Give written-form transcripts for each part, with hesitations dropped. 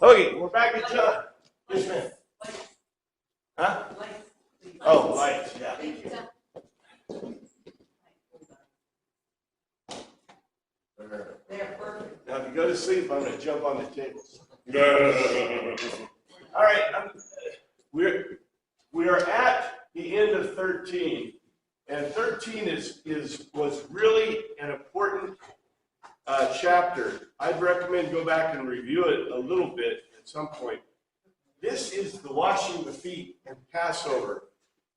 Okay, we're back at John. Yes, ma'am. Huh? Oh, lights, yeah. They're perfect. Now, if you go to sleep, I'm going to jump on the tables. All right, we are at the end of 13, and 13 was really an important chapter. I'd recommend go back and review it a little bit at some point. This is the washing the feet and Passover,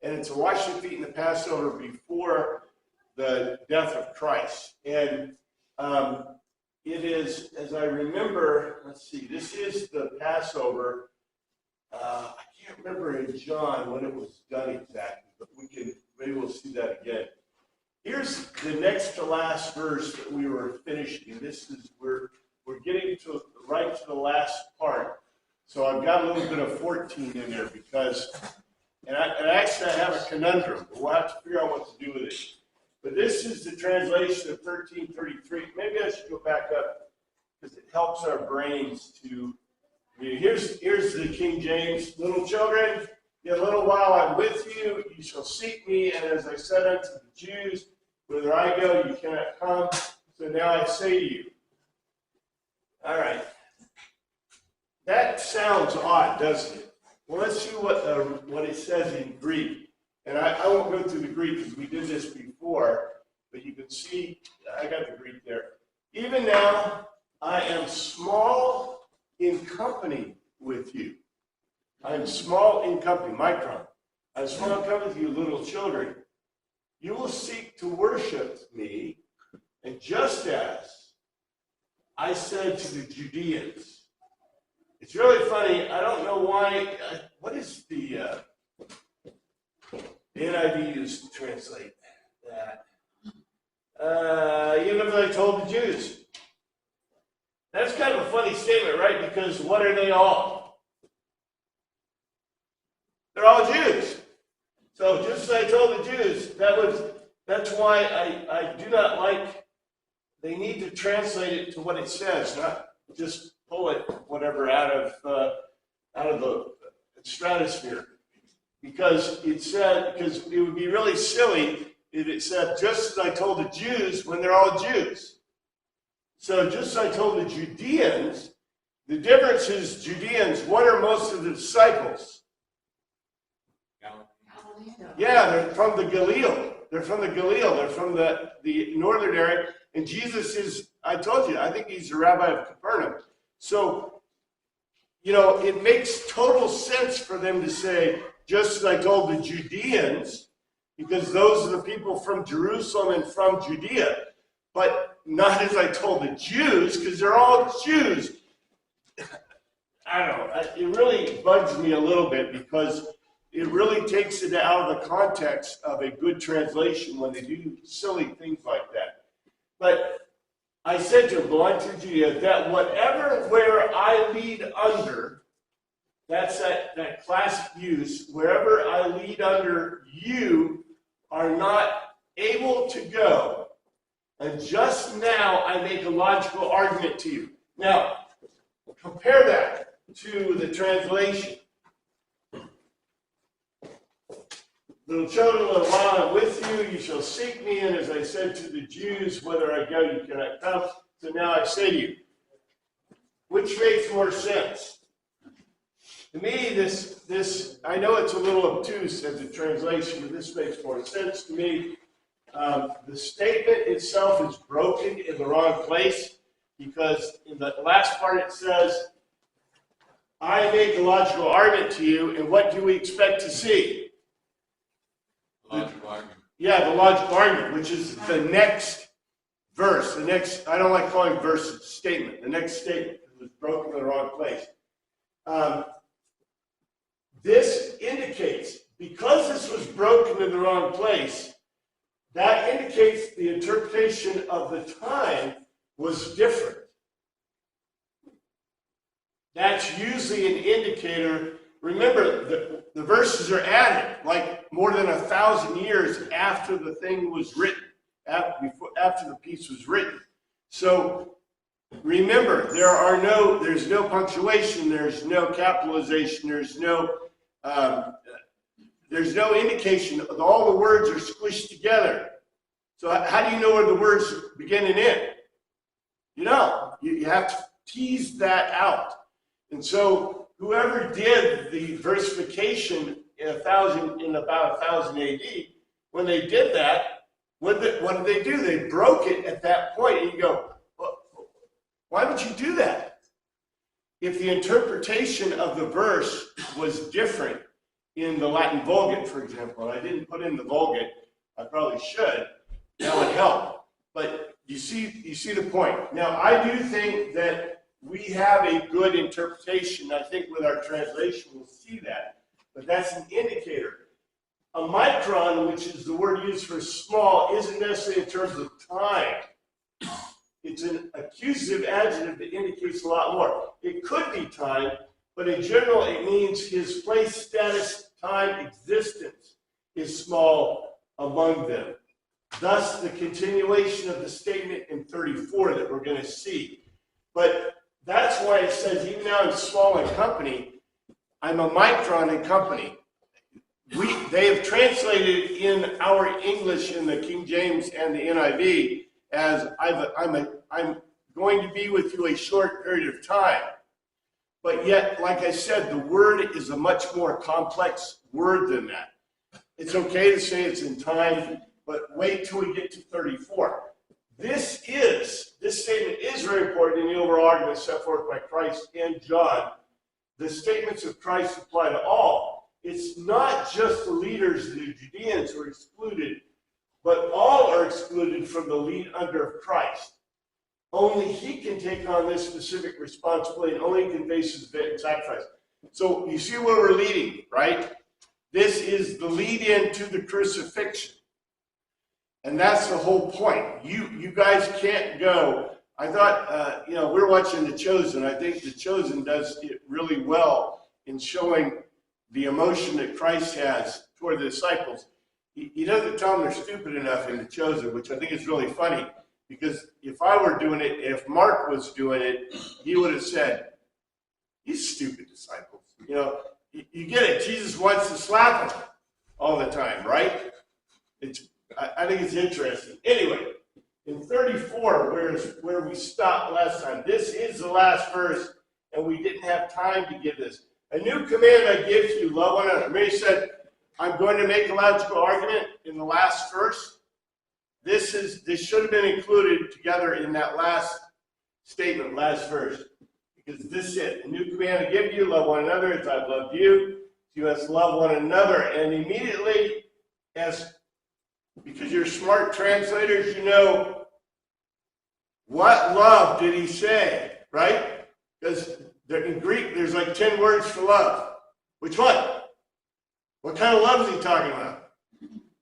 and it's a washing the feet and the Passover before the death of Christ. And it is, as I remember, let's see, this is the Passover. I can't remember in John when it was done exactly, but maybe we'll see that again. Here's the next to last verse that we were finishing, and this is we're getting to right to the last part. So I've got a little bit of 14 in there because, and actually I have a conundrum, but we'll have to figure out what to do with it. But this is the translation of 1333. Maybe I should go back up because it helps our brains to. Here's the King James. Little children, in a little while I'm with you. You shall seek me, and as I said unto the Jews, whither I go, you cannot come. So now I say to you. All right. That sounds odd, doesn't it? Well, let's see what it says in Greek. And I won't go through the Greek because we did this before, but you can see, I got the Greek there. Even now, I am small in company with you. I am small in company, micron. I am small in company with you, little children. You will seek to worship me, and just as I said to the Judeans. It's really funny. I don't know why. What is the NIV used to translate that? Even if I told the Jews. That's kind of a funny statement, right? Because what are they all? They're all Jews. So just as I told the Jews, that's why I do not like. They need to translate it to what it says, not just pull it whatever out of the stratosphere, because it would be really silly if it said just as I told the Jews when they're all Jews. So just as I told the Judeans, the difference is Judeans. What are most of the disciples? Yeah, they're from the Galilee. They're from the Galilee. They're from the northern area. And Jesus is, I told you, I think he's the rabbi of Capernaum. So, it makes total sense for them to say, just as I told the Judeans, because those are the people from Jerusalem and from Judea, but not as I told the Jews, because they're all Jews. I don't know. It really bugs me a little bit because it really takes it out of the context of a good translation when they do silly things like that. But I said to him, belong to Judea, that whatever where I lead under, that's that classic use, wherever I lead under, you are not able to go. And just now I make a logical argument to you. Now, compare that to the translation. Little children, a while I'm with you, you shall seek me, and as I said to the Jews, whither I go, you cannot come. So now I say to you, which makes more sense? To me, this I know it's a little obtuse as a translation, but this makes more sense to me. The statement itself is broken in the wrong place because in the last part it says, I make a logical argument to you, and what do we expect to see? Logical argument. Yeah, the logical argument, which is the next verse. I don't like calling verse statement. The next statement was broken in the wrong place. This indicates, because this was broken in the wrong place, that indicates the interpretation of the time was different. That's usually an indicator. Remember, the verses are added like more than 1,000 years after the thing was written, after the piece was written. So Remember, there's no punctuation, there's no capitalization, there's no indication. All the words are squished together. So how do you know where the words begin and end? You know, you have to tease that out. And so whoever did the versification in about 1000 AD, when they did that, what did they do? They broke it at that point, and you go, well, why would you do that? If the interpretation of the verse was different in the Latin Vulgate, for example, and I didn't put in the Vulgate, I probably should, that would help. But you see the point. Now, I do think that we have a good interpretation. I think with our translation, we'll see that. But that's an indicator. A micron, which is the word used for small, isn't necessarily in terms of time. It's an accusative adjective that indicates a lot more. It could be time, but in general, it means his place, status, time, existence is small among them. Thus, the continuation of the statement in 34 that we're going to see. But that's why it says, even now I'm small in company, I'm a micron in company. They have translated in our English in the King James and the NIV as I'm going to be with you a short period of time. But yet, like I said, the word is a much more complex word than that. It's okay to say it's in time, but wait till we get to 34. This statement is very important in the overall argument set forth by Christ and John. The statements of Christ apply to all. It's not just the leaders, the Judeans, who are excluded, but all are excluded from the lead under of Christ. Only he can take on this specific responsibility, and only he can face his event and sacrifice. So you see where we're leading, right? This is the lead-in to the crucifixion. And that's the whole point. You guys can't go. I thought, we're watching The Chosen. I think The Chosen does it really well in showing the emotion that Christ has toward the disciples. He doesn't tell them they're stupid enough in The Chosen, which I think is really funny, because if I were doing it, if Mark was doing it, he would have said, "You stupid disciples." You get it. Jesus wants to slap them all the time, right? I think it's interesting. Anyway, in 34, where we stopped last time, this is the last verse, and we didn't have time to give this. A new command I give to you, love one another. Mary said, I'm going to make a logical argument in the last verse. This should have been included together in that last statement, last verse. Because this is it. A new command I give you, love one another as I've loved you. You must love one another. And immediately, because you're smart translators, you know, what love did he say, right? Because in Greek, there's like 10 words for love. Which one? What kind of love is he talking about?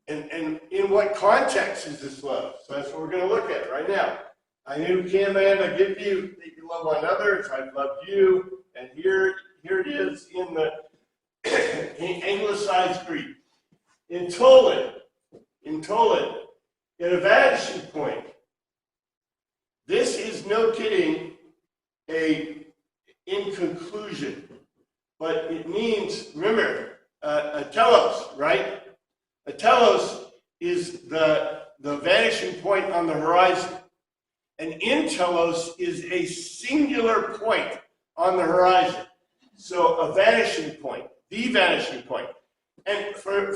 And in what context is this love? So that's what we're going to look at right now. A new command I give you, that you love one another as I've loved you. And here it is in the anglicized Greek. In Tolen, at a vanishing point. This is, no kidding, in conclusion. But it means, remember, a telos, right? A telos is the vanishing point on the horizon. And in telos is a singular point on the horizon. So a vanishing point, the vanishing point. And for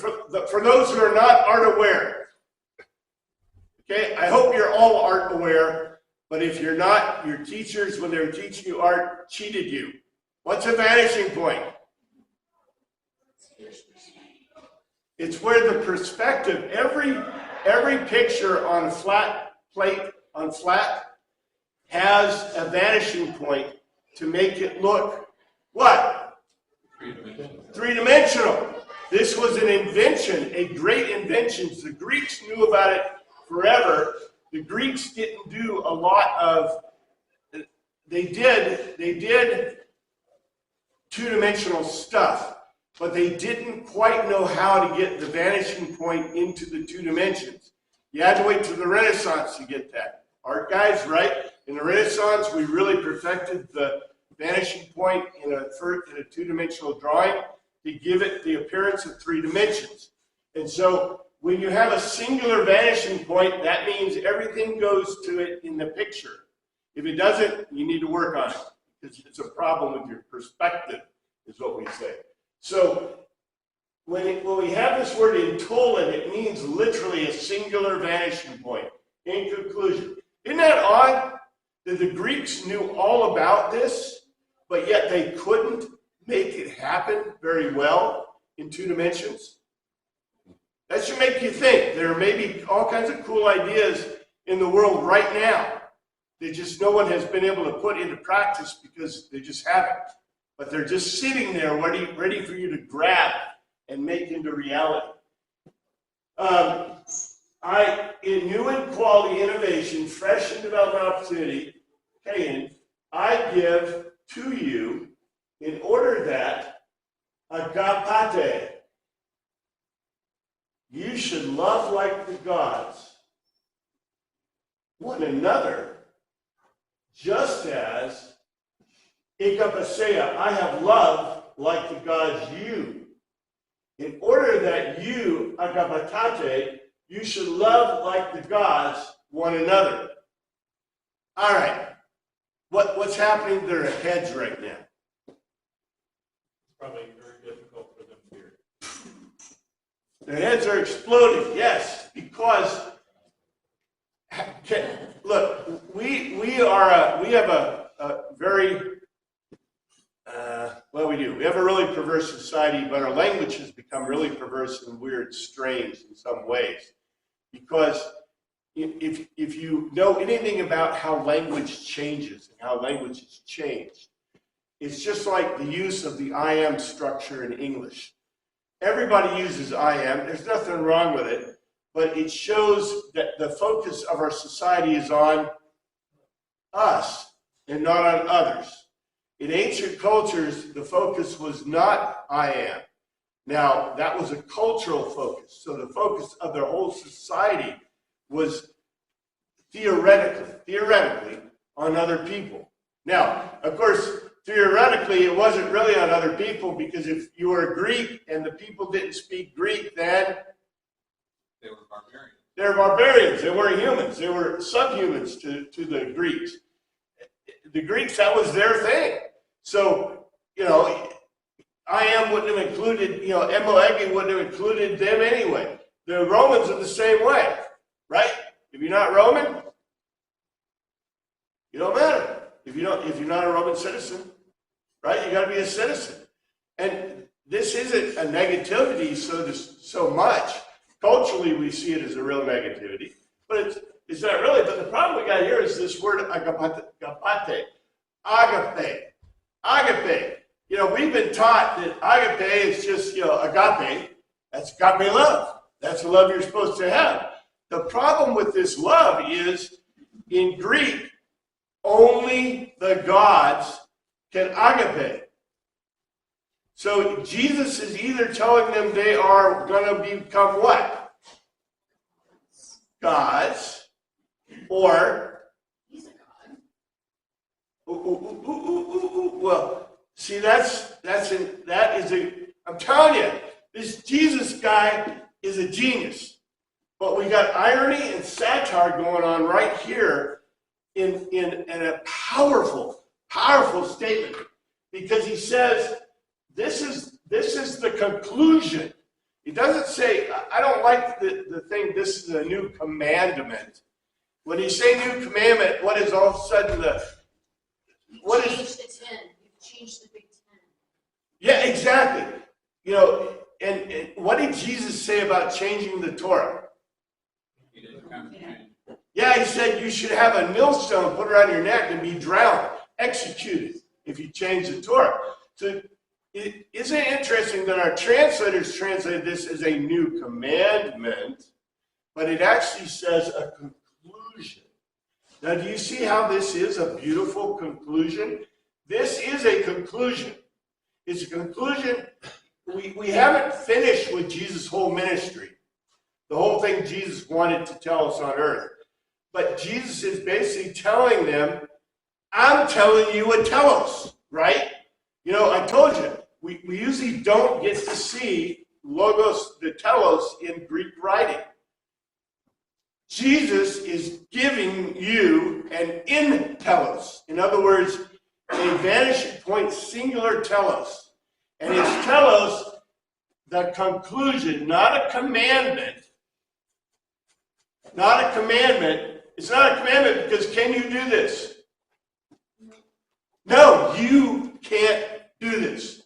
those who are not art aware, okay, I hope you're all art aware, but if you're not, your teachers, when they were teaching you art, cheated you. What's a vanishing point? It's where the perspective, every picture on a flat plate, on flat, has a vanishing point to make it look, what? Three-dimensional. This was an invention, a great invention. The Greeks knew about it forever. The Greeks didn't do a lot of, they did two-dimensional stuff, but they didn't quite know how to get the vanishing point into the two dimensions. You had to wait till the Renaissance to get that. Art guys, right? In the Renaissance, we really perfected the vanishing point in a two-dimensional drawing to give it the appearance of 3 dimensions. And so when you have a singular vanishing point, that means everything goes to it in the picture. If it doesn't, you need to work on it, because it's a problem with your perspective, is what we say. So when we have this word in Tolan, it means literally a singular vanishing point. In conclusion, isn't that odd that the Greeks knew all about this, but yet they couldn't make it happen very well in 2 dimensions? That should make you think. There may be all kinds of cool ideas in the world right now that just no one has been able to put into practice because they just haven't. But they're just sitting there ready for you to grab and make into reality. In new and quality innovation, fresh and development opportunity, I give to you in order that agapate, you should love like the gods one another, just as agapaseia, I have loved like the gods you. In order that you, agapatate, you should love like the gods one another. All right. What's happening to their heads right now? It's probably very difficult for them to hear. Their heads are exploding, yes, because look, we have a very we have a really perverse society, but our language has become really perverse and weird, strange in some ways. Because if you know anything about how language changes and how language has changed, it's just like the use of the I am structure in English. Everybody uses I am. There's nothing wrong with it, but it shows that the focus of our society is on us and not on others. In ancient cultures, the focus was not I am. Now, that was a cultural focus. So the focus of their whole society was theoretically on other people. Now, of course, theoretically, it wasn't really on other people, because if you were Greek and the people didn't speak Greek, then they were barbarians. They were barbarians. They weren't humans. They were subhumans to the Greeks. The Greeks, that was their thing. So, I am wouldn't have included, Emoegi wouldn't have included them anyway. The Romans are the same way, right? If you're not Roman, you don't matter. If you're not a Roman citizen, right? You got to be a citizen. And this isn't a negativity so much. Culturally, we see it as a real negativity, but it's not really. But the problem we got here is this word agapate, agape. We've been taught that agape is just, agape. That's agape love. That's the love you're supposed to have. The problem with this love is, in Greek, only the gods can agape. So Jesus is either telling them they are going to become what? Gods, or He's a god. Well, see, I'm telling you, this Jesus guy is a genius. But we got irony and satire going on right here in a powerful statement, because he says this is the conclusion. He doesn't say, I don't like the thing, this is a new commandment. When you say new commandment, what is all of a sudden You've changed the 10. You've changed the big 10. Yeah, exactly. And what did Jesus say about changing the Torah? He didn't come to change. Yeah, he said you should have a millstone put around your neck and be drowned, executed, if you change the Torah. So isn't it interesting that our translators translated this as a new commandment, but it actually says a conclusion. Now, do you see how this is a beautiful conclusion? This is a conclusion. It's a conclusion. We haven't finished with Jesus' whole ministry, the whole thing Jesus wanted to tell us on earth. But Jesus is basically telling them, I'm telling you a telos, right? You know, I told you, we usually don't get to see logos, the telos, in Greek writing. Jesus is giving you an in telos. In other words, a vanishing point, singular telos. And it's telos, the conclusion, not a commandment. Not a commandment. It's not a commandment because can you do this? No, you can't do this.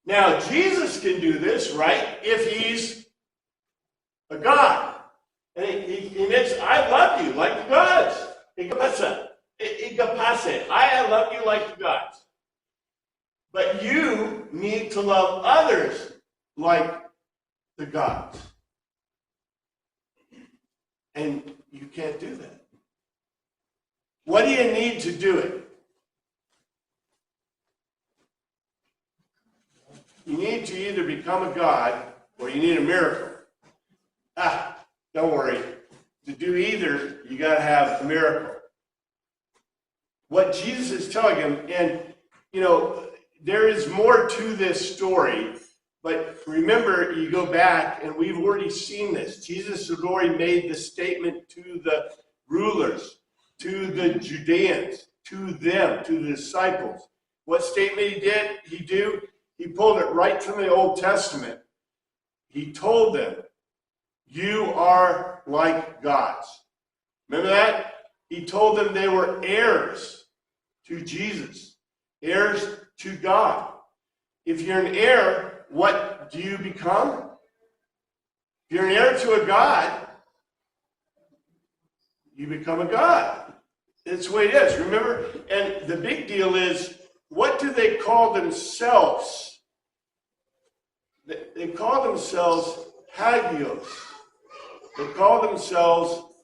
Now, Jesus can do this, right? If he's a God. And he admits, I love you like the gods. I love you like the gods. But you need to love others like the gods. And you can't do that. What do you need to do it? You need to either become a god or you need a miracle. Don't worry. To do either, you got to have a miracle. What Jesus is telling him, and you know, there is more to this story, but remember, you go back, and we've already seen this. Jesus had already made the statement to the rulers, to the Judeans, to them, to the disciples. What statement he do? He pulled it right from the Old Testament. He told them, you are like gods. Remember that? He told them they were heirs to Jesus, heirs to God. If you're an heir, what do you become? If you're an heir to a God, you become a God. That's the way it is, remember? And the big deal is, what do they call themselves? They call themselves hagios. They call themselves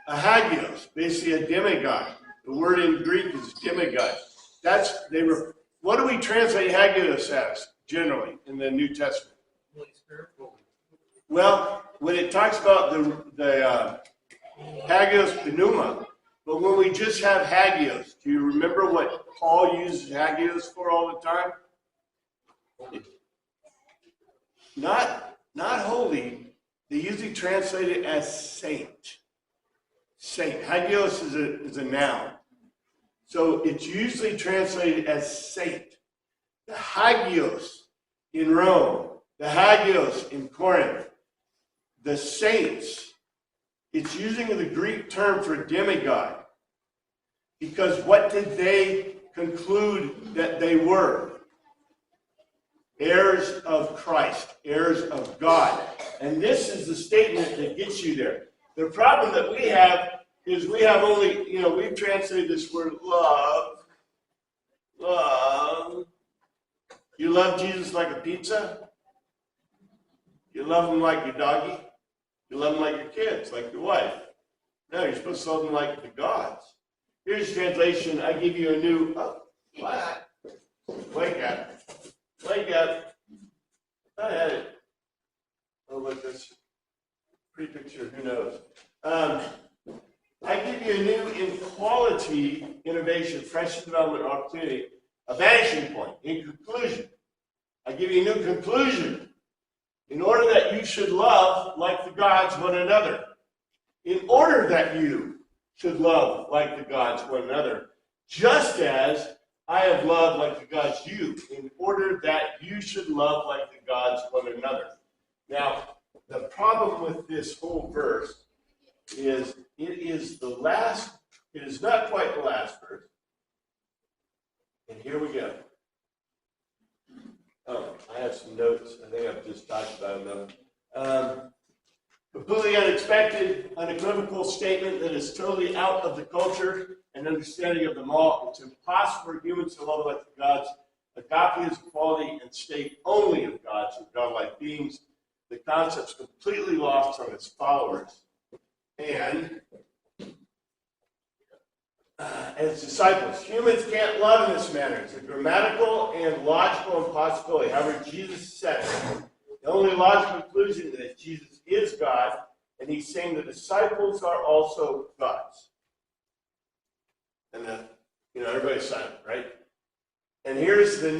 a hagios, basically a demigod. The word in Greek is demigod. What do we translate hagios as, generally, in the New Testament? Holy Spirit. Well, when it talks about the hagios pneuma, but when we just have hagios, do you remember what Paul uses hagios for all the time? Not holy. They usually translate it as saint. Saint. Hagios is a noun. So it's usually translated as saint. The hagios in Rome, the hagios in Corinth, the saints, it's using the Greek term for demigod. Because what did they conclude that they were? Heirs of Christ, heirs of God. And this is the statement that gets you there. The problem that we have is we have only, we've translated this word love. Love. You love Jesus like a pizza? You love him like your doggy? You love him like your kids, like your wife? No, you're supposed to love them like the gods. Here's translation. I give you a new, what? Wake up. Wake up. I had it. Oh, look, that's pretty picture. Who knows? I give you a new in-quality innovation, fresh development opportunity, a vanishing point, in conclusion. I give you a new conclusion. In order that you should love like the gods one another. In order that you should love like the gods one another. Just as I have loved like the gods you, in order that you should love like the gods one another. Now, the problem with this whole verse is it is not quite the last verse. And here we go. Oh, I have some notes. I think I've just talked about them. Completely unexpected, unequivocal statement that is totally out of the culture and understanding of them all. It's impossible for humans to love like the gods. Agape is the quality and state only of gods and godlike beings. The concept's completely lost from its followers and its disciples. Humans can't love in this manner. It's a grammatical and logical impossibility. However, Jesus said it. The only logical conclusion is that Jesus is God And he's saying the disciples are also God's. And everybody's silent, right? And here's the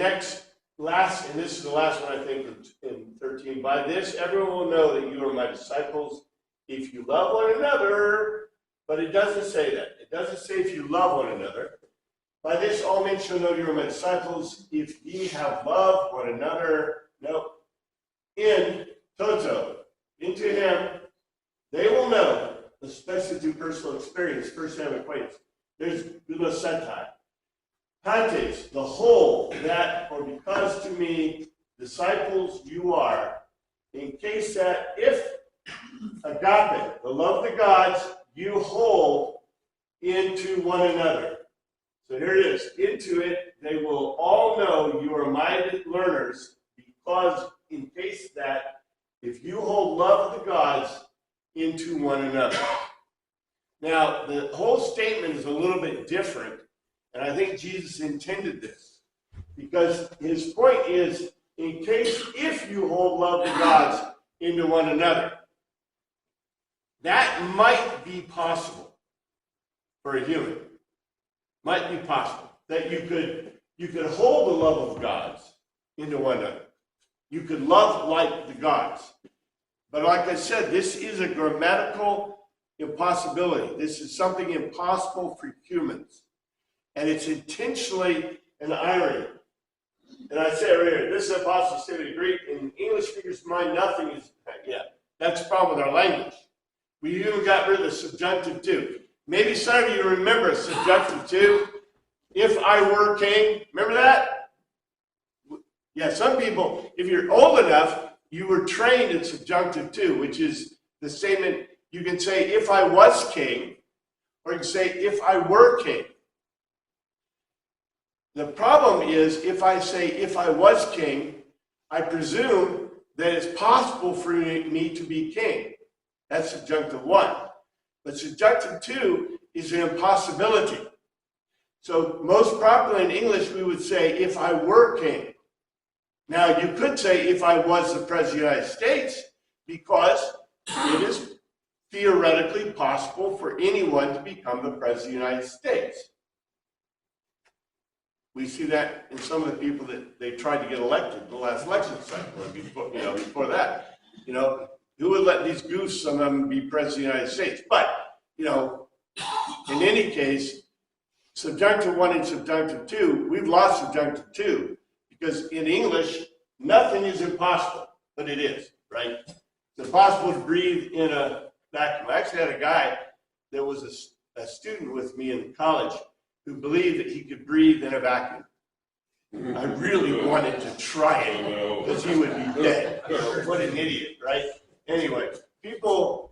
last, and this is the last one I think in 13. By this, everyone will know that you are my disciples if you love one another. But it doesn't say that. It doesn't say if you love one another. By this, all men shall know you are my disciples if ye have loved one another. No. In toto, into him, they will know, especially through personal experience, first-hand acquaintance. There's glucosentai. Pantes, the whole, that, or because to me, disciples you are, in case that if agape, the love of the gods, you hold into one another. So here it is. Into it, they will all know you are my learners, because in case that if you hold love of the gods into one another. Now, the whole statement is a little bit different, and I think Jesus intended this, because his point is, in case if you hold love of the gods into one another, that might be possible for a human. Might be possible that you could hold the love of gods into one another. You could love like the gods. But like I said, this is a grammatical impossibility. This is something impossible for humans. And it's intentionally an irony. And I say right here, this is impossible to say with Greek. In English speakers' mind, nothing is, that's the problem with our language. We even got rid of the subjunctive too. Maybe some of you remember subjunctive too. If I were king, remember that? Yeah, some people, if you're old enough, you were trained in subjunctive too, which is the statement, you can say, if I was king, or you can say, if I were king. The problem is, if I say, if I was king, I presume that it's possible for me to be king. That's subjunctive 1. But subjunctive 2 is an impossibility. So most properly in English, we would say, if I were king. Now, you could say, if I was the President of the United States, because it is theoretically possible for anyone to become the President of the United States. We see that in some of the people that they tried to get elected in the last election cycle, and before that. Who would let these goofs, some of them, be President of the United States? But, in any case, subjunctive 1 and subjunctive 2, we've lost subjunctive 2, because in English, nothing is impossible, but it is, right? It's impossible to breathe in a vacuum. I actually had a guy that was a student with me in college who believed that he could breathe in a vacuum. I really wanted to try it, because he would be dead. What an idiot, right? Anyway, people,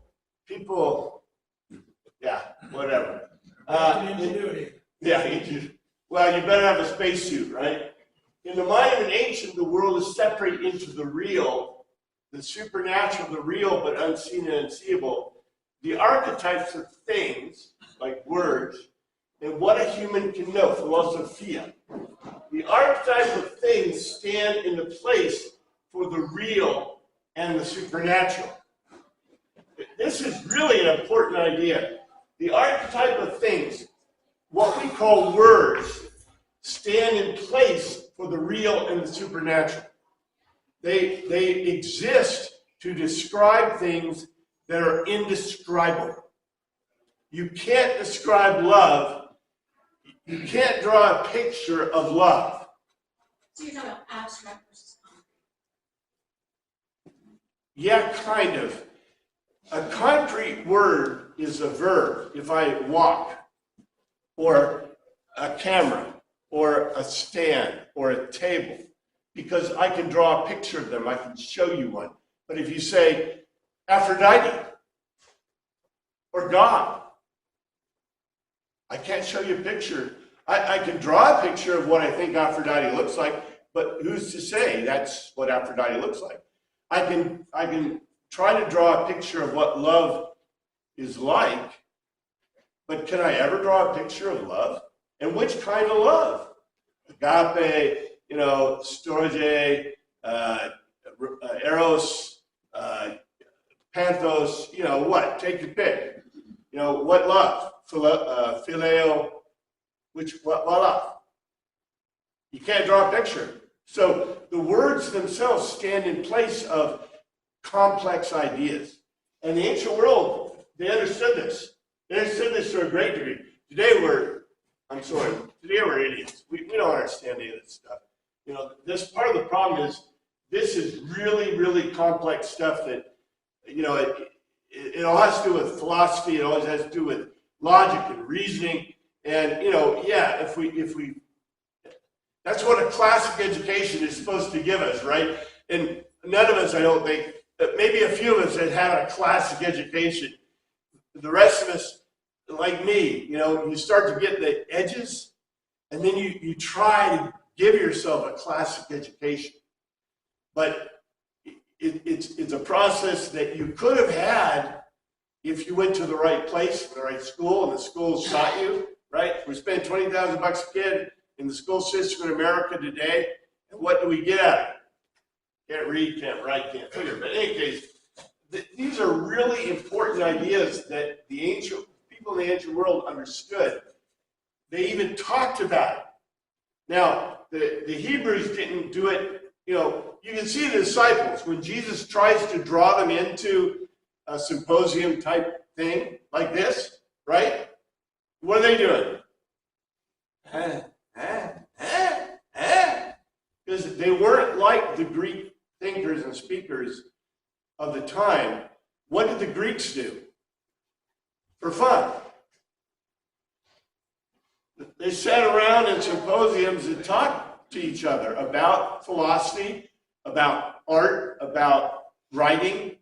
yeah, whatever. Well, you better have a spacesuit, right? In the mind of an ancient, the world is separated into the real, the supernatural, the real but unseen and unseeable, the archetypes of things, like words, and what a human can know, philosophia. The archetype of things stand in the place for the real and the supernatural. This is really an important idea. The archetype of things, what we call words, stand in place for the real and the supernatural. They exist to describe things that are indescribable. You can't describe love. You can't draw a picture of love. So you're talking about abstract versus concrete? Yeah, kind of. A concrete word is a verb. If I walk, or a camera, or a stand, or a table, because I can draw a picture of them, I can show you one. But if you say Aphrodite, or God, I can't show you a picture. I can draw a picture of what I think Aphrodite looks like, but who's to say that's what Aphrodite looks like? I can try to draw a picture of what love is like, but can I ever draw a picture of love? And which kind of love? Agape, storge, eros, Panthos, what? Take your pick. What love? Phileo, what love? You can't draw a picture. So the words themselves stand in place of complex ideas. And the ancient world, they understood this. They understood this to a great degree. Today we're idiots. We don't understand any of this stuff. This part of the problem is this is really, really complex stuff that, it all has to do with philosophy. It always has to do with logic and reasoning. And, if we that's what a classic education is supposed to give us, right? And none of us, I don't think, maybe a few of us had had a classic education. The rest of us, like me, you start to get the edges, and then you try to give yourself a classic education. But it's a process that you could have had if you went to the right place, the right school, and the school taught you, right? We spend $20,000 a kid in the school system in America today, and what do we get out of it? Can't read, can't write, can't figure. But in any case, these are really important ideas that the ancient people in the ancient world understood. They even talked about it. Now, the Hebrews didn't do it. You can see the disciples, when Jesus tries to draw them into a symposium type thing like this, right? What are they doing? Because they weren't like the Greek thinkers and speakers of the time. What did the Greeks do? For fun. They sat around in symposiums and talked to each other about philosophy, about art, about writing.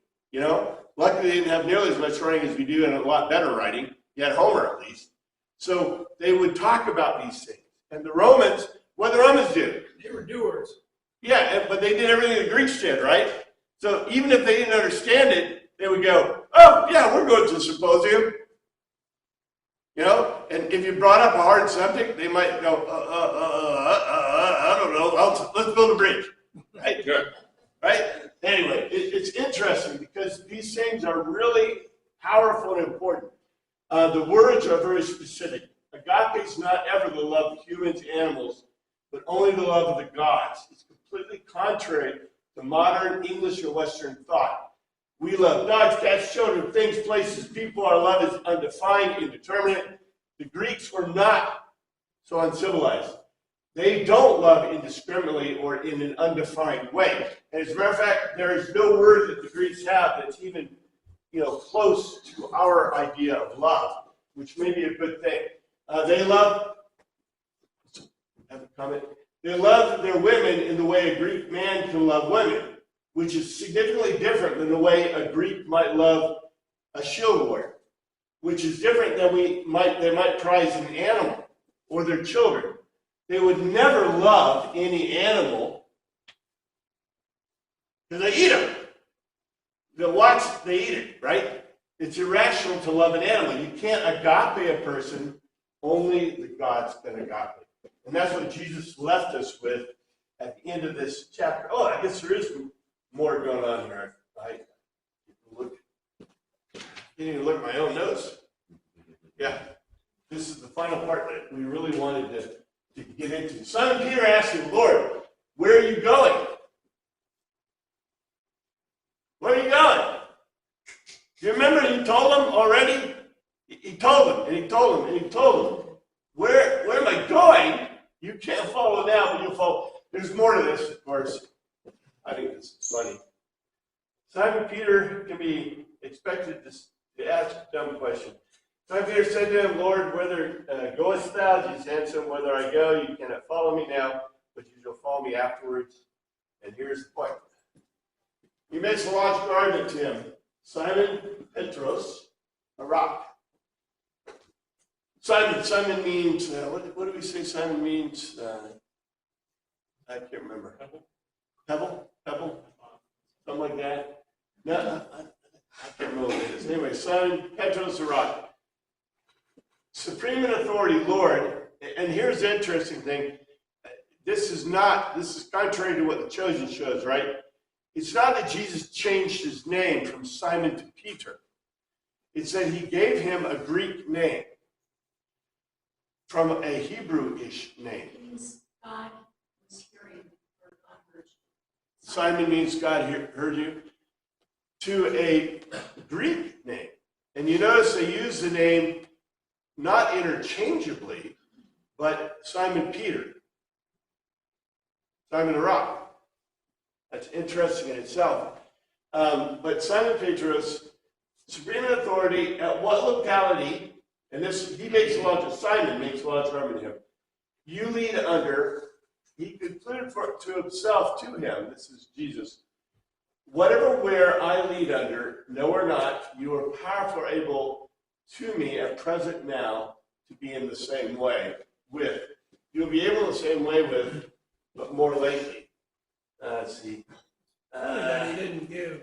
Luckily they didn't have nearly as much writing as we do, and a lot better writing. You had Homer at least. So they would talk about these things. And the Romans, what did the Romans do? They were doers. Yeah, but they did everything the Greeks did, right? So even if they didn't understand it, they would go, oh, yeah, we're going to the symposium. And if you brought up a hard subject, they might go, I don't know, let's build a bridge, right? Good. Right? Anyway, it's interesting because these things are really powerful and important. The words are very specific. Agape is not ever the love of humans, animals, but only the love of the gods. It's completely contrary to modern English or Western thought. We love dogs, cats, children, things, places, people. Our love is undefined, indeterminate. The Greeks were not so uncivilized. They don't love indiscriminately or in an undefined way. And as a matter of fact, there is no word that the Greeks have that's even close to our idea of love, which may be a good thing. They love their women in the way a Greek man can love women, which is significantly different than the way a Greek might love a shield warrior, which is different than they might prize an animal or their children. They would never love any animal because they eat them. They eat it, right? It's irrational to love an animal. You can't agape a person. Only the gods can agape. And that's what Jesus left us with at the end of this chapter. Oh, I guess there is more going on here. I didn't even look at my own notes. Yeah. This is the final part that we really wanted to get into. Simon Peter asked him, Lord, where are you going? Where are you going? Do you remember he told them already? He told them, and he told them, and he told them. Where am I going? You can't follow now, but you'll follow. There's more to this, of course. I think this is funny. Simon Peter can be expected to ask a dumb question. Simon Peter said to him, Lord, whither goest thou? Jesus answered him, whither I go, you cannot follow me now, but you shall follow me afterwards. And here's the point. He makes a logical argument to him. Simon Petros, a rock. Simon means, what do we say Simon means? I can't remember. Pebble? Something like that? No, I can't remember what it is. Anyway, Simon Petros, a rock. Supreme in authority, Lord. And here's the interesting thing. This is contrary to what the Chosen shows, right? It's not that Jesus changed his name from Simon to Peter. It's that he gave him a Greek name from a Hebrew-ish name. It means God was hearing, or God heard you. Simon means God heard you. To a Greek name. And you notice they use the name not interchangeably, but Simon Peter. Simon the Rock. That's interesting in itself. But Simon Petros, supreme authority at what locality, and this, Simon makes a lot of term in him. You lead under, he concluded to himself, to him, this is Jesus, whatever where I lead under, know or not, you are powerful, able to me at present now to be in the same way with. You'll be able the same way with, but more lately. Let's see. That he didn't give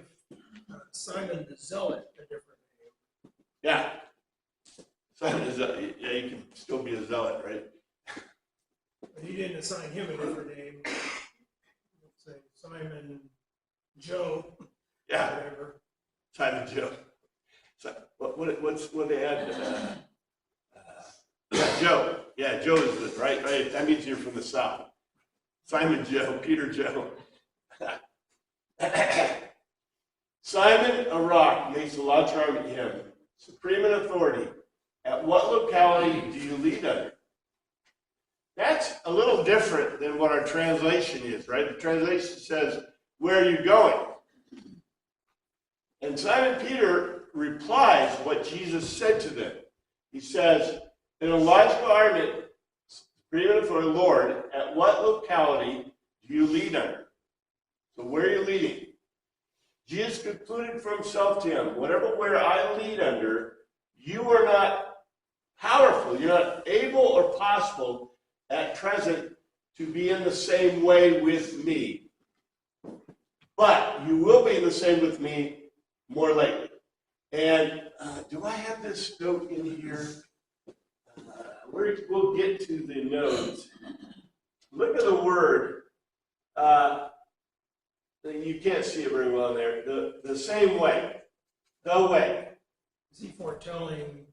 Simon the Zealot a different name. Yeah. Simon is yeah, you can still be a zealot, right? But he didn't assign him a different name. Let's say Simon Joe. Yeah. Whatever. Simon Joe. So, what they had? Yeah, Joe. Yeah, Joe is the right. That means you're from the south. Simon Joe, Peter Joe. Simon, a rock, makes a large arm at him. Supreme in authority. At what locality do you lead under? That's a little different than what our translation is, right? The translation says, where are you going? And Simon Peter replies what Jesus said to them. He says, in a logical argument, supreme in authority, Lord, at what locality do you lead under? So where are you leading? Jesus concluded for himself to him, whatever where I lead under, you are not powerful, you're not able or possible at present to be in the same way with me. But you will be in the same with me more lately. And do I have this note in here? We'll get to the notes. Look at the word. You can't see it very well there. The same way. The way. Is he foretelling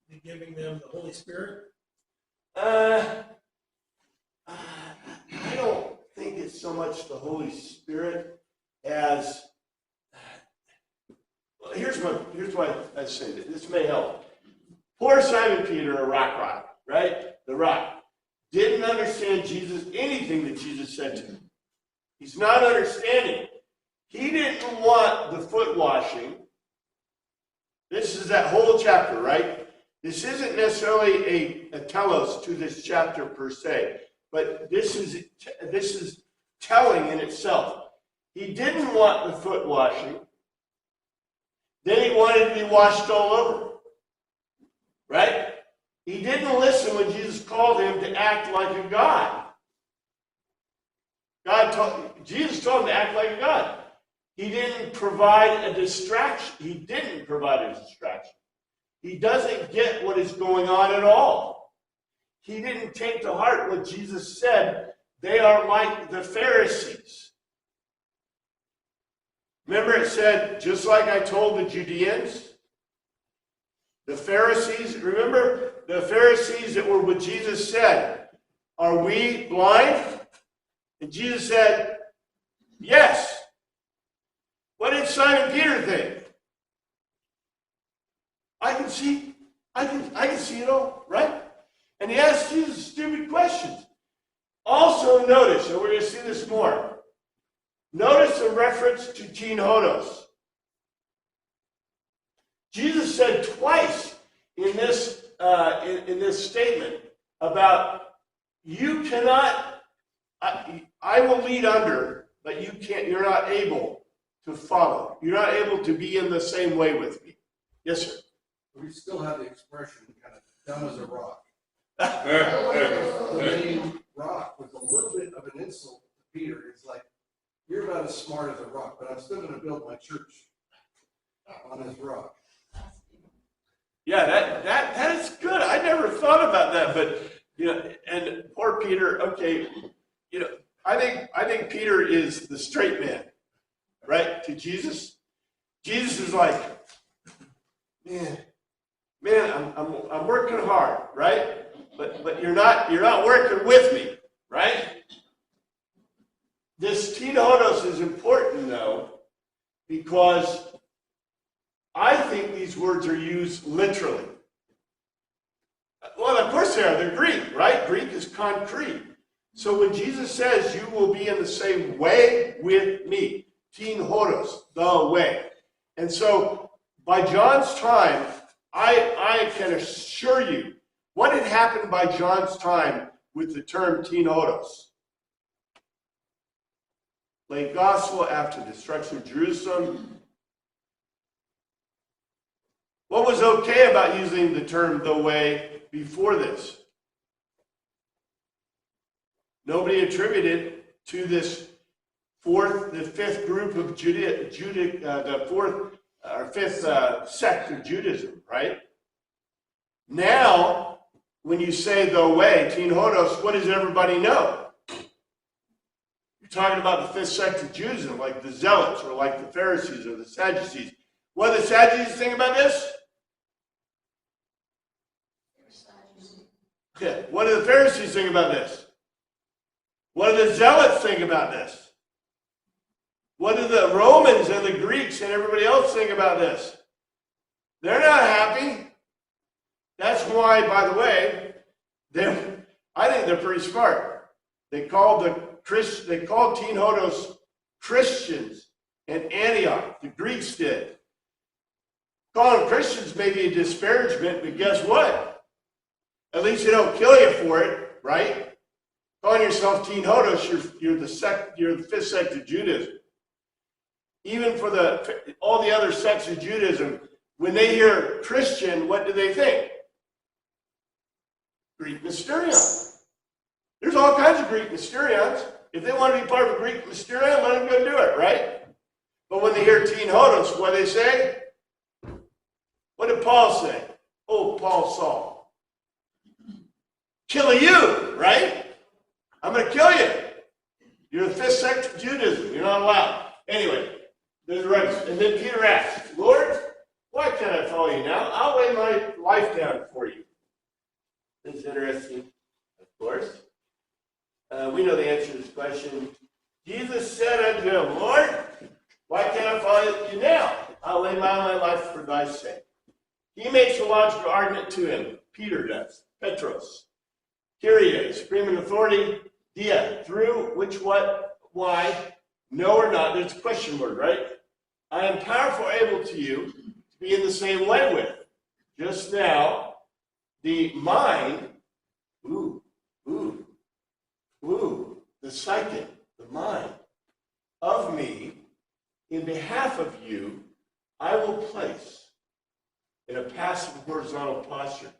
the giving them the Holy Spirit? I don't think it's so much the Holy Spirit as. Well, here's why I say that. This may help. Poor Simon Peter, a rock, right? The rock. Didn't understand anything that Jesus said to him. He's not understanding. He didn't want the foot washing. This is that whole chapter, right? This isn't necessarily a telos to this chapter per se, but this is telling in itself. He didn't want the foot washing. Then he wanted to be washed all over. Right? He didn't listen when Jesus called him to act like a God. Jesus told him to act like a God. He didn't provide a distraction. He didn't provide a distraction. He doesn't get what is going on at all. He didn't take to heart what Jesus said. They are like the Pharisees. Remember it said, just like I told the Judeans, the Pharisees, remember the Pharisees that were what Jesus said, are we blind? And Jesus said, yes. What did Simon Peter think? I can see it all, right? And he asked Jesus stupid questions. Also notice, and we're going to see this more, notice the reference to Teen Hodos. Jesus said twice in this statement about you cannot, I will lead under, but you can't, you're not able to follow. You're not able to be in the same way with me. Yes, sir. We still have the expression kind of dumb as a rock. The name rock was a little bit of an insult to Peter. It's like, you're about as smart as a rock, but I'm still going to build my church on this rock. Yeah, that is good. I never thought about that, but and poor Peter. Okay, I think Peter is the straight man. right, to Jesus. Jesus is like, man, I'm working hard, right? But you're not working with me, right? This tenodos is important though, because I think these words are used literally. Well, of course they are. They're Greek, right? Greek is concrete. So when Jesus says, you will be in the same way with me, tenodos, the way. And so by John's time, I can assure you, what had happened by John's time with the term tenodos? Late gospel after destruction of Jerusalem. What was okay about using the term the way before this? Nobody attributed to this fifth group of fifth sect of Judaism, right? Now, when you say the way, tenodos, what does everybody know? You're talking about the fifth sect of Judaism, like the Zealots, or like the Pharisees, or the Sadducees. What do the Sadducees think about this? Yeah. What do the Pharisees think about this? What do the Zealots think about this? What do the Romans and the Greeks and everybody else think about this? They're not happy. That's why, by the way, I think they're pretty smart. They called tenodos Christians in Antioch. The Greeks did. Calling them Christians may be a disparagement, but guess what? At least they don't kill you for it, right? Calling yourself tenodos, you're the fifth sect of Judaism. Even for all the other sects of Judaism, when they hear Christian, what do they think? Greek Mysterion. There's all kinds of Greek Mysterions. If they want to be part of a Greek Mysterion, let them go do it, right? But when they hear tenodos, what do they say? What did Paul say? Oh, Paul Saul. Kill you, right? I'm going to kill you. You're the fifth sect of Judaism. You're not allowed. Anyway, there's right. And then Peter asks, Lord, why can't I follow you now? I'll lay my life down for you. This is interesting, of course. We know the answer to this question. Jesus said unto him, Lord, why can't I follow you now? I'll lay my life for thy sake. He makes a logical argument to him. Peter does. Petros. Kyrie, supreme authority. Dia, through which, what, why, no or not. There's a question word, right? I am powerful, able to you to be in the same way with. Just now, the mind, the psyche, the mind of me, in behalf of you, I will place in a passive horizontal posture.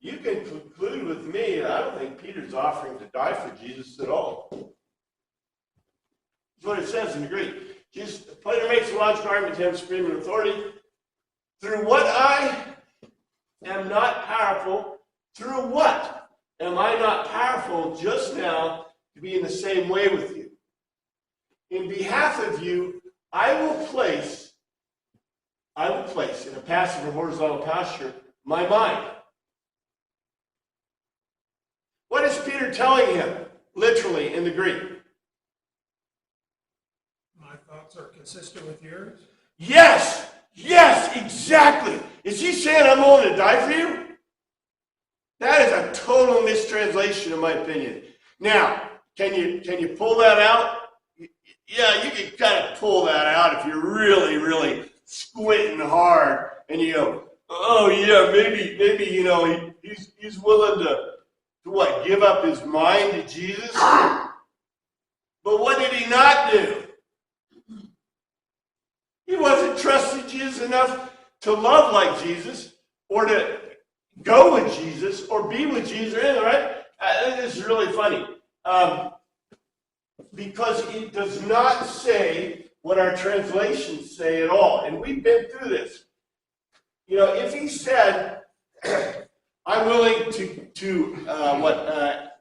You can conclude with me, I don't think Peter's offering to die for Jesus at all. That's what it says in the Greek. Peter makes a logical argument to him, supreme in authority. Through what I am not powerful, through what am I not powerful just now to be in the same way with you? In behalf of you, I will place in a passive or horizontal posture my mind. What is Peter telling him, literally, in the Greek? My thoughts are consistent with yours. Yes, exactly. Is he saying I'm willing to die for you? That is a total mistranslation, in my opinion. Now, can you pull that out? Yeah, you can kind of pull that out if you're really, really squinting hard, and you go, oh yeah, maybe he's willing to what, give up his mind to Jesus? But what did he not do? He wasn't trusting Jesus enough to love like Jesus, or to go with Jesus, or be with Jesus, right? This is really funny. Because it does not say what our translations say at all. And we've been through this. If he said, I'm willing to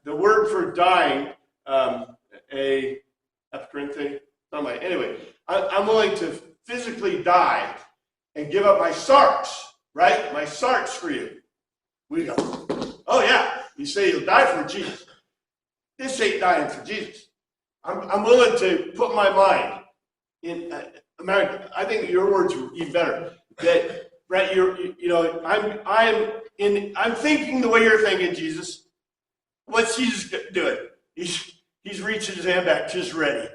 the word for dying, a epicurine thing. Anyway, I'm willing to physically die and give up my sarks, right? My sarks for you. We go, oh yeah, you say you'll die for Jesus. This ain't dying for Jesus. I'm willing to put my mind in America. I think your words were even better. That Brett, I'm thinking the way you're thinking, Jesus. What's Jesus doing? He's reaching his hand back, just ready.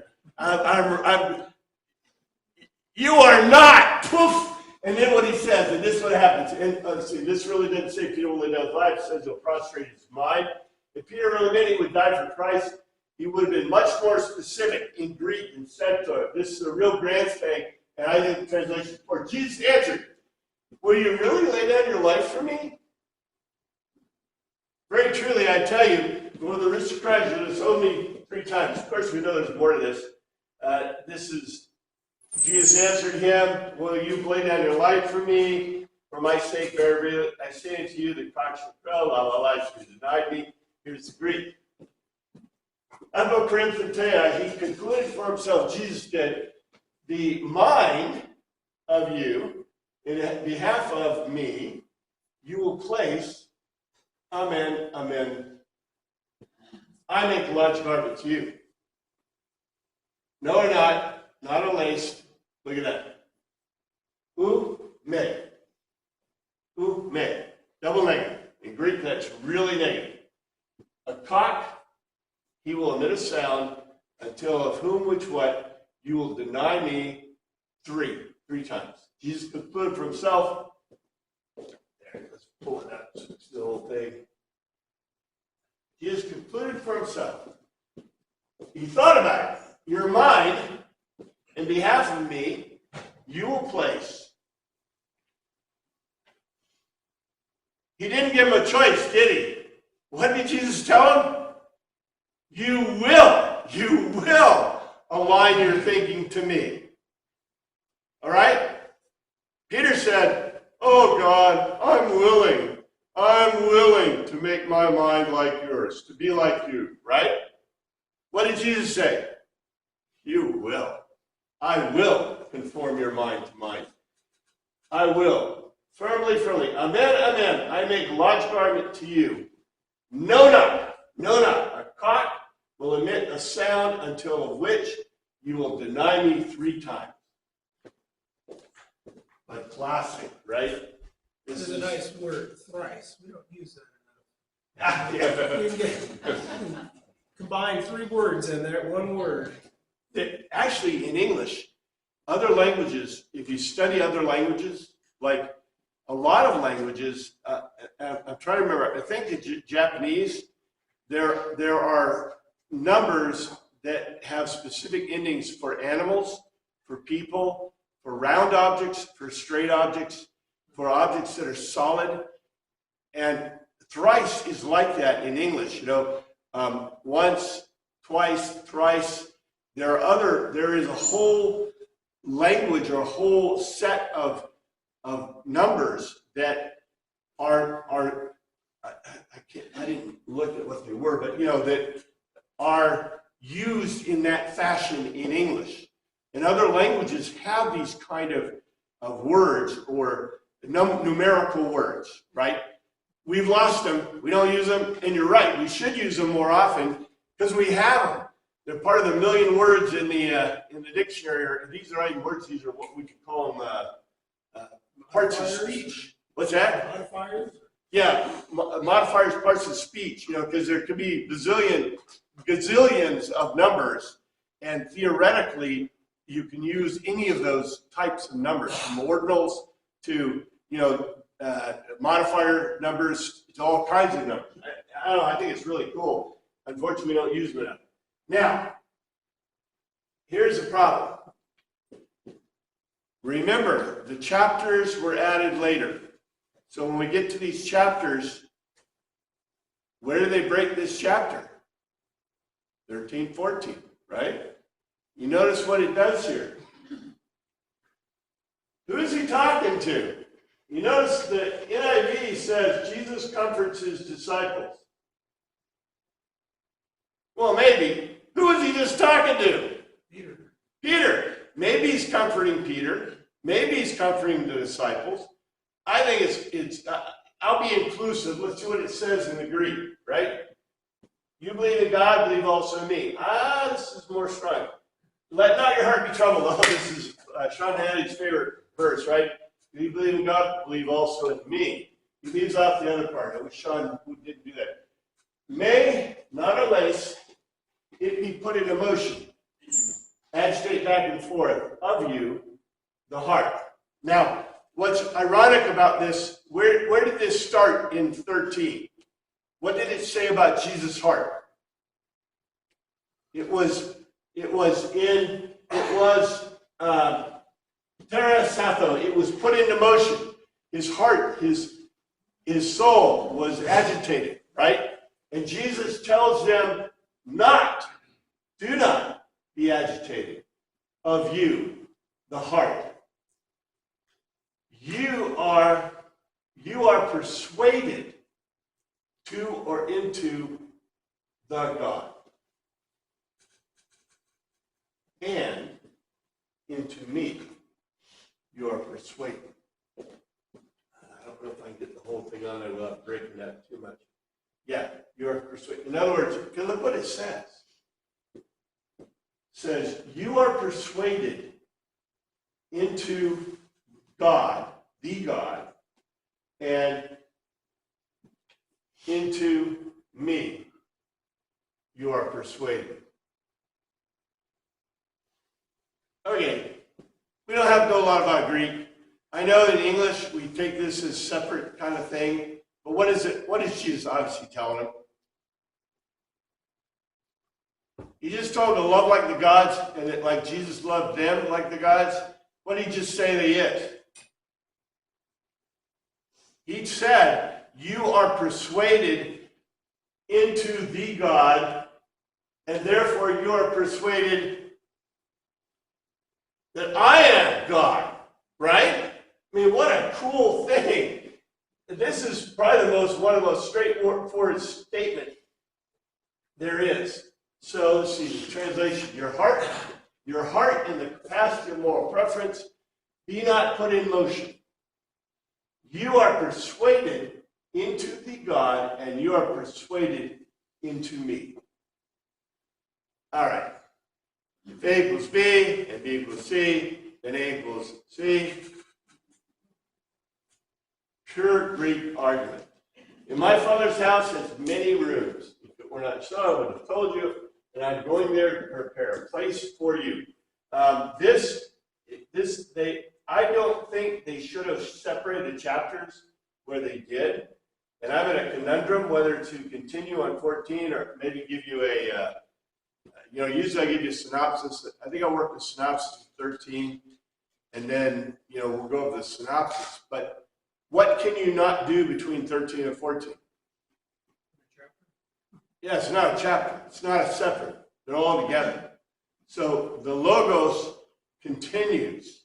You are not. Poof. And then what he says, and this is what happens. And let's see, this really didn't say Peter will lay down his life. It says he'll prostrate his mind. If Peter really meant he would die for Christ, he would have been much more specific in Greek and said to it. This is a real grand thing, and I think the translation for Jesus answered, will you really lay down your life for me? Very truly, I tell you, one of the aristocrats that has owed me 3 times. Of course, we know there's more to this. This is, Jesus answered him, will you lay down your life for me? For my sake, verily, I say unto you, the cock shall crow, while the life shall deny me. Here's the Greek. Apokryntheia, he concluded for himself, Jesus did, the mind of you, in behalf of me, you will place, amen, amen. I make a large garment to you. No or not a lace. Look at that. Me. Me. Double negative. In Greek, that's really negative. A cock, he will emit a sound until of whom, which, what, you will deny me 3 times. Jesus concluded for himself. There, let's pull it out. It's the whole thing. Jesus concluded for himself. He thought about it. Your mind, in behalf of me, you will place. He didn't give him a choice, did he? What did Jesus tell him? You will align your thinking to me. All right? Peter said, oh God, I'm willing to make my mind like yours, to be like you, right? What did Jesus say? You will. I will conform your mind to mine. I will. Firmly. Amen, amen. I make a large garment to you. No, not. A cock will emit a sound until of which you will deny me 3 times. A classic, right? This is a nice word, thrice. We don't use that enough. Yeah. You can combine 3 words in there, 1 word. Actually, in English, other languages, if you study other languages, like a lot of languages, I'm trying to remember, I think in Japanese, there are numbers that have specific endings for animals, for people, for round objects, for straight objects, for objects that are solid. And thrice is like that in English, once, twice, thrice. There is a whole language or a whole set of numbers that are I didn't look at what they were, but that are used in that fashion in English. And other languages have these kind of words or numerical words, right? We've lost them. We don't use them. And you're right. We should use them more often because we have them. They're part of the million words in the dictionary. These are not even words. These are what we could call them parts of speech. What's that? Modifiers? Yeah, modifiers, parts of speech. Because there could be gazillions of numbers, and theoretically, you can use any of those types of numbers, from ordinals to modifier numbers to all kinds of numbers. I don't know. I think it's really cool. Unfortunately, we don't use them enough. Now, here's the problem. Remember, the chapters were added later. So when we get to these chapters, where do they break this chapter? 13, 14, right? You notice what it does here. Who is he talking to? You notice the NIV says Jesus comforts his disciples. Well, maybe. Who was he just talking to? Peter. Peter. Maybe he's comforting Peter. Maybe he's comforting the disciples. I think I'll be inclusive. Let's see what it says in the Greek, right? You believe in God, believe also in me. This is more strong. Let not your heart be troubled. Oh, this is Sean Hannity's favorite verse, right? You believe in God, believe also in me. He leaves off the other part. I wish Sean didn't do that. May, not erase, it be put in motion. Agitate back and forth of you, the heart. Now, what's ironic about this, where did this start in 13? What did it say about Jesus' heart? It was terasatho. It was put into motion. His heart, his soul was agitated, right? And Jesus tells them do not be agitated of you, the heart. You are persuaded to or into the God and into me. You are persuaded. I don't know if I can get the whole thing on there without breaking that too much. Yeah, you are persuaded. In other words, look what it says. It says, you are persuaded into God, the God, and into me. You are persuaded. Okay, we don't have to know a lot about Greek. I know in English we take this as separate kind of thing, but what is it? What is Jesus obviously telling them? He just told them to love like the gods, and that like Jesus loved them like the gods. What did he just say that he is? He said, you are persuaded into the God, and therefore you are persuaded that I am God, right? I mean, what a cool thing. This is probably one of the most straightforward statement there is. So let's see, the translation, your heart in the capacity of moral preference, be not put in motion. You are persuaded into the God, and you are persuaded into me. All right. If A equals B, and B equals C, then A equals C. Pure Greek argument. In my Father's house has many rooms. If it were not so, I would have told you, and I'm going there to prepare a place for you. I don't think they should have separated the chapters where they did. And I'm in a conundrum whether to continue on 14 or maybe give you a, usually I give you a synopsis. I think I'll work with synopsis 13, and then, we'll go over the synopsis. But what can you not do between 13 and 14? Yeah, it's not a chapter. It's not a separate. They're all together. So the Logos continues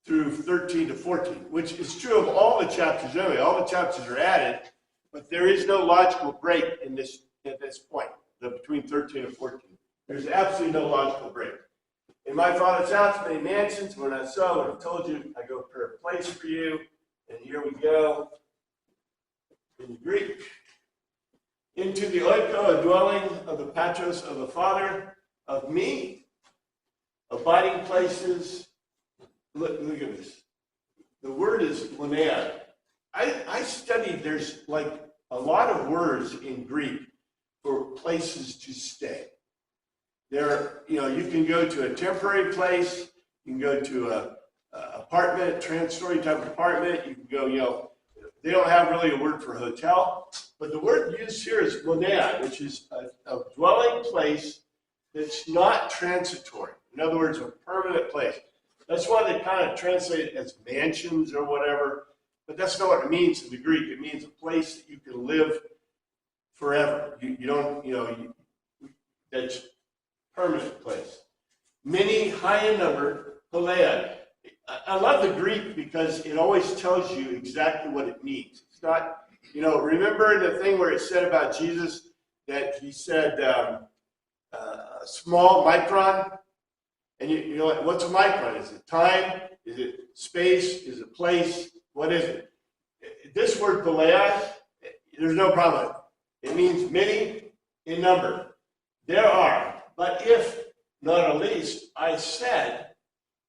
through 13 to 14, which is true of all the chapters anyway. All the chapters are added, but there is no logical break at this point, between 13 and 14. There's absolutely no logical break. In my Father's house, many mansions. When I saw, I would have told you, I go prepare a place for you. And here we go in the Greek. Into the oiko, a dwelling of the patros of the Father, of me, abiding places. Look at this. The word is monea. I studied, there's like a lot of words in Greek for places to stay. There, you can go to a temporary place, you can go to a apartment, trans-story type apartment, you can go, they don't have really a word for hotel, but the word used here is monea, which is a dwelling place that's not transitory. In other words, a permanent place. That's why they kind of translate it as mansions or whatever, but that's not what it means in the Greek. It means a place that you can live forever. You don't, that's permanent place. Many, high in number, Palea. I love the Greek because it always tells you exactly what it means. It's not, remember the thing where it said about Jesus that he said, small micron. And you know what? What's a micron? Is it time? Is it space? Is it place? What is it? This word "philea," there's no problem. It means many in number. There are, but if not at least, I said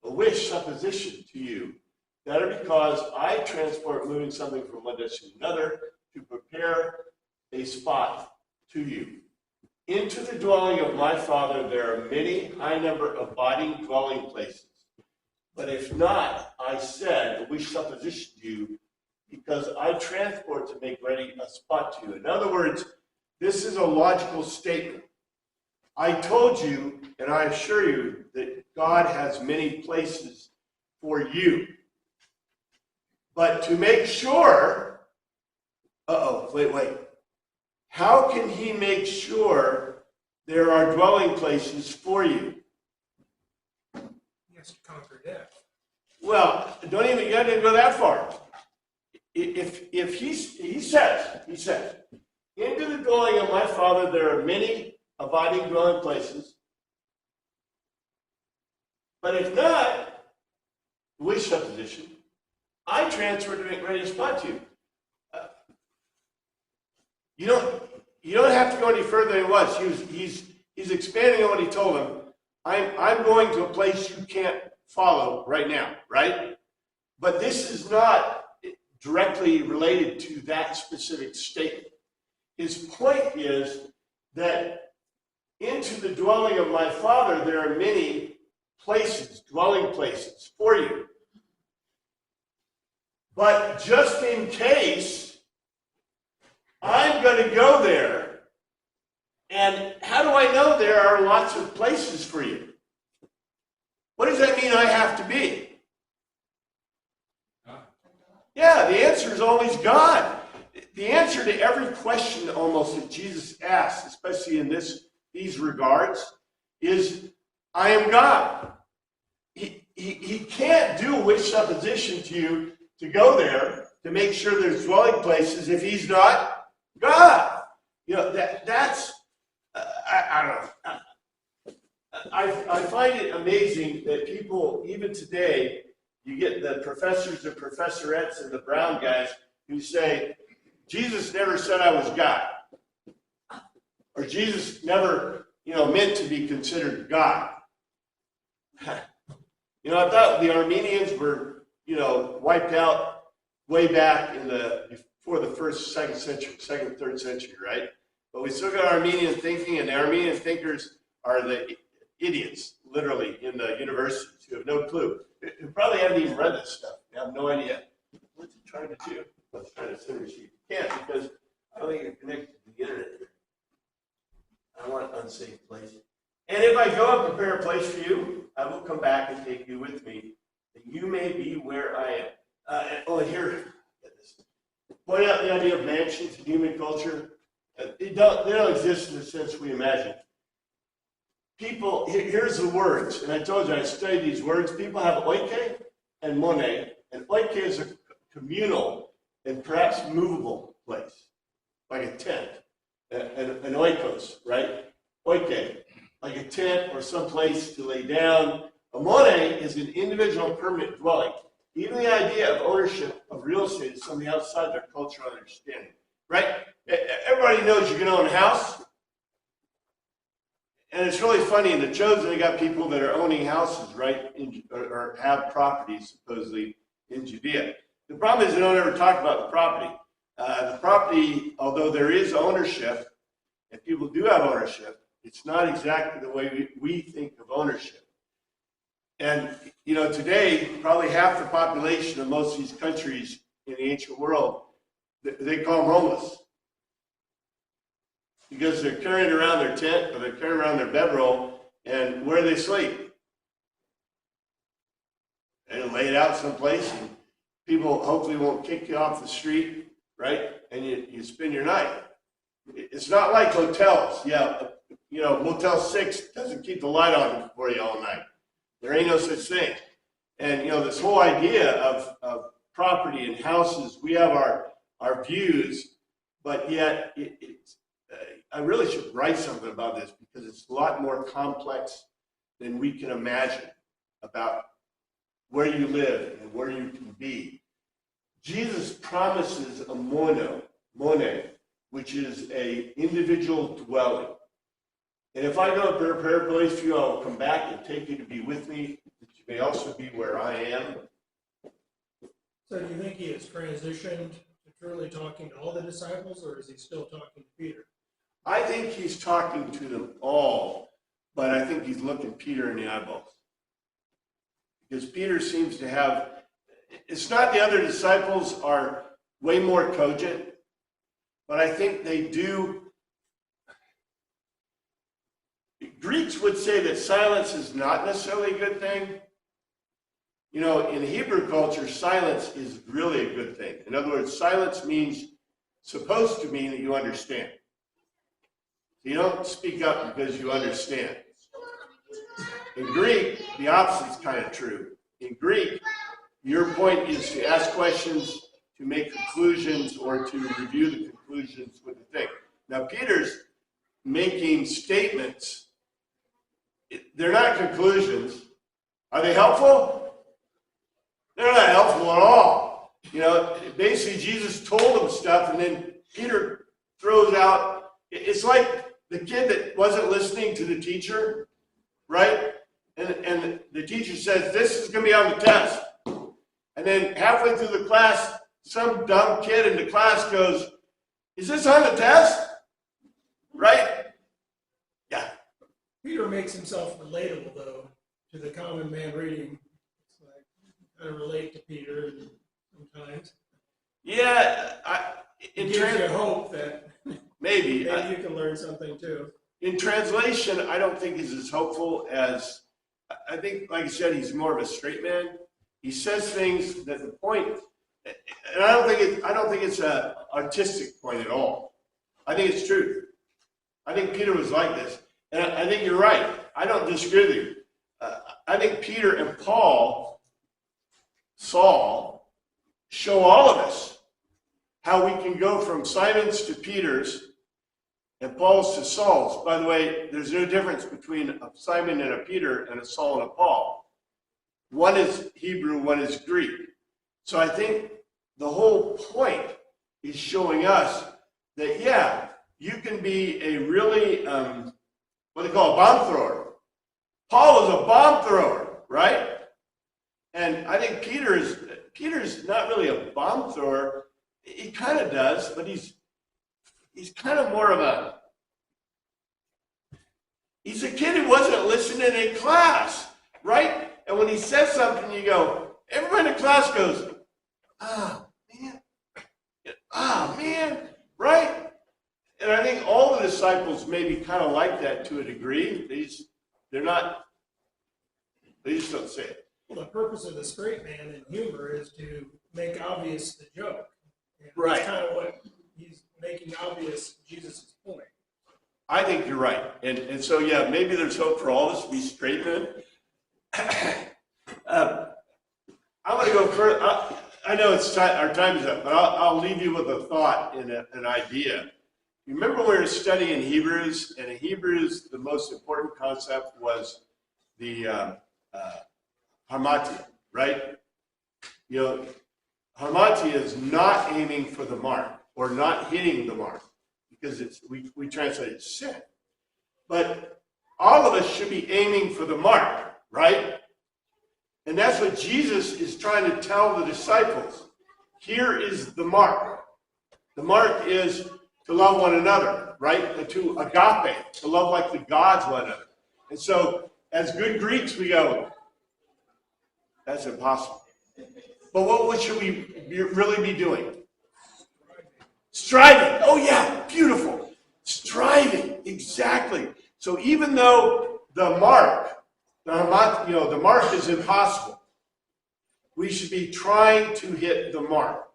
a wish supposition to you, that are because I transport moving something from one destination to another to prepare a spot to you. Into the dwelling of my Father there are many high number of abiding dwelling places. But if not, I said a wish supposition to you, because I transport to make ready a spot to you. In other words, this is a logical statement. I told you, and I assure you, that God has many places for you. But to make sure, wait. How can he make sure there are dwelling places for you? He has to conquer death. Well, you don't even go that far. If he says, into the dwelling of my Father there are many abiding dwelling places. But if not, wish supposition, I transfer to make ready a spot to you. You don't have to go any further than he was. He's expanding on what he told him. I'm going to a place you can't follow right now, right? But this is not directly related to that specific statement. His point is that into the dwelling of my Father there are many places, dwelling places for you. But just in case, I'm going to go there. And how do I know there are lots of places for you? What does that mean I have to be? Yeah, the answer is always God. The answer to every question almost that Jesus asks, especially in these regards, is I am God. He can't do a wish supposition to you to go there to make sure there's dwelling places if he's not God. You know, that's I don't know. I find it amazing that people, even today, you get the professors and professorettes and the brown guys who say, Jesus never said I was God. Or Jesus never, meant to be considered God. I thought the Armenians were, wiped out way back before the second, third century, right? But we still got Armenian thinking, and the Armenian thinkers are the idiots, literally, in the universities who have no clue, who probably haven't even read this stuff. They have no idea. What's he trying to do? What's trying to send a sheet? You can't, because I don't think you're connected to the internet here. I want an unsafe place. And if I go and prepare a place for you, I will come back and take you with me, that you may be where I am. Here, get this. Point out the idea of mansions in human culture. They don't exist in the sense we imagine. People, here's the words, and I told you I studied these words. People have oike and mone, and oike is a communal and perhaps movable place, like a tent, an oikos, right? Oike, like a tent or some place to lay down. A mone is an individual permanent dwelling. Even the idea of ownership of real estate is something outside their cultural understanding, right? Everybody knows you can own a house. And it's really funny, in the Chosen, they got people that are owning houses, right, or have properties, supposedly, in Judea. The problem is they don't ever talk about the property. The property, although there is ownership, and people do have ownership, it's not exactly the way we think of ownership. And, today, probably half the population of most of these countries in the ancient world, they call them homeless. Because they're carrying around their tent, or they're carrying around their bedroll, and where do they sleep? They lay it out someplace, and people hopefully won't kick you off the street, right? And you spend your night. It's not like hotels. Yeah, Motel 6 doesn't keep the light on for you all night. There ain't no such thing. And, this whole idea of property and houses, we have our views, but yet I really should write something about this because it's a lot more complex than we can imagine about where you live and where you can be. Jesus promises a mone, which is a individual dwelling. And if I go to prepare a place for you, I will come back and take you to be with me, that you may also be where I am. So do you think he has transitioned to truly talking to all the disciples, or is he still talking to Peter? I think he's talking to them all, but I think he's looking Peter in the eyeballs. Because Peter seems to have, it's not the other disciples are way more cogent, but I think they do. Greeks would say that silence is not necessarily a good thing. You know, in Hebrew culture, silence is really a good thing. In other words, silence means, supposed to mean that you understand. You don't speak up because you understand. In Greek, the opposite is kind of true. In Greek, your point is to ask questions, to make conclusions, or to review the conclusions with the thing. Now, Peter's making statements. They're not conclusions. Are they helpful? They're not helpful at all. You know, basically Jesus told them stuff, and then Peter throws out. It's like the kid that wasn't listening to the teacher, right? And the teacher says, this is going to be on the test. And then halfway through the class, some dumb kid in the class goes, is this on the test? Right? Yeah. Peter makes himself relatable, though, to the common man reading. It's like, I relate to Peter sometimes. Yeah. It gives you hope that maybe you can learn something, too. in translation, I don't think is as hopeful as, I think, like I said, he's more of a straight man. He says things that the point, and I don't think it's an artistic point at all. I think it's truth. I think Peter was like this. And I think you're right. I don't disagree with you. I think Peter and Saul, show all of us how we can go from Simon's to Peter's and Paul's to Saul's. By the way, there's no difference between a Simon and a Peter and a Saul and a Paul. One is Hebrew, one is Greek. So I think the whole point is showing us that, yeah, you can be a really, what they call a bomb thrower. Paul is a bomb thrower, right? And I think Peter's not really a bomb thrower. He kind of does, but he's kind of more of he's a kid who wasn't listening in class, right? And when he says something, you go, everybody in the class goes, ah, man, right? And I think all the disciples maybe kind of like that to a degree. They just don't say it. Well, the purpose of the straight man in humor is to make obvious the joke. And Right. That's kind of what he's making obvious Jesus' point. I think you're right. And so, yeah, maybe there's hope for all of us to be straight men. I'm going to go further. I know our time is up, but I'll leave you with a thought and an idea. You remember we were studying Hebrews, and in Hebrews, the most important concept was the harmatia, right? You know, harmatia is not aiming for the mark or not hitting the mark, because we translate it sin. But all of us should be aiming for the mark, right? And that's what Jesus is trying to tell the disciples. Here is the mark. The mark is to love one another, right? To agape, to love like the gods one another. And so, as good Greeks, we go, that's impossible. But what should we really be doing? Striving. Oh yeah, beautiful. Striving, exactly. So even though the mark is impossible, we should be trying to hit the mark.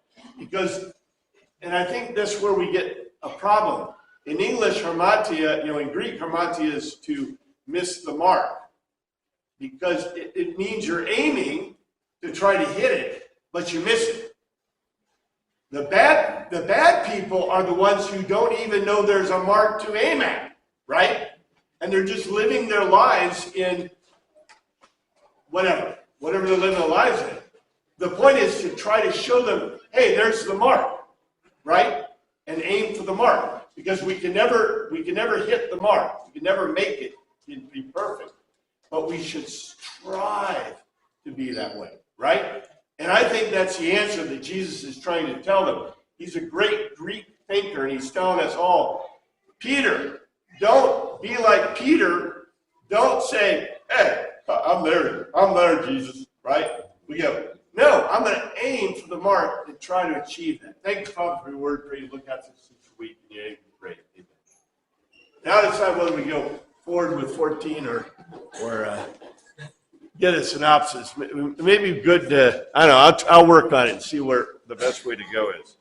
And I think that's where we get a problem. In English, harmatia, in Greek, harmatia is to miss the mark. Because it means you're aiming to try to hit it, but you miss it. The bad the bad people are the ones who don't even know there's a mark to aim at, right? And they're just living their lives in whatever they're living their lives in. The point is to try to show them, hey, there's the mark, right? And aim for the mark, because we can never hit the mark. We can never make it and be perfect, but we should strive to be that way, right? And I think that's the answer that Jesus is trying to tell them. He's a great Greek thinker, and he's telling us all, Peter, don't be like Peter. Don't say, hey, I'm there, Jesus, right? We go, no, I'm going to aim for the mark and try to achieve that. Thank you, Father, for your word. Pray you look out this week and you aim to pray. Amen. Now decide whether we go forward with 14 or get a synopsis. Maybe good to, I don't know, I'll work on it and see where the best way to go is.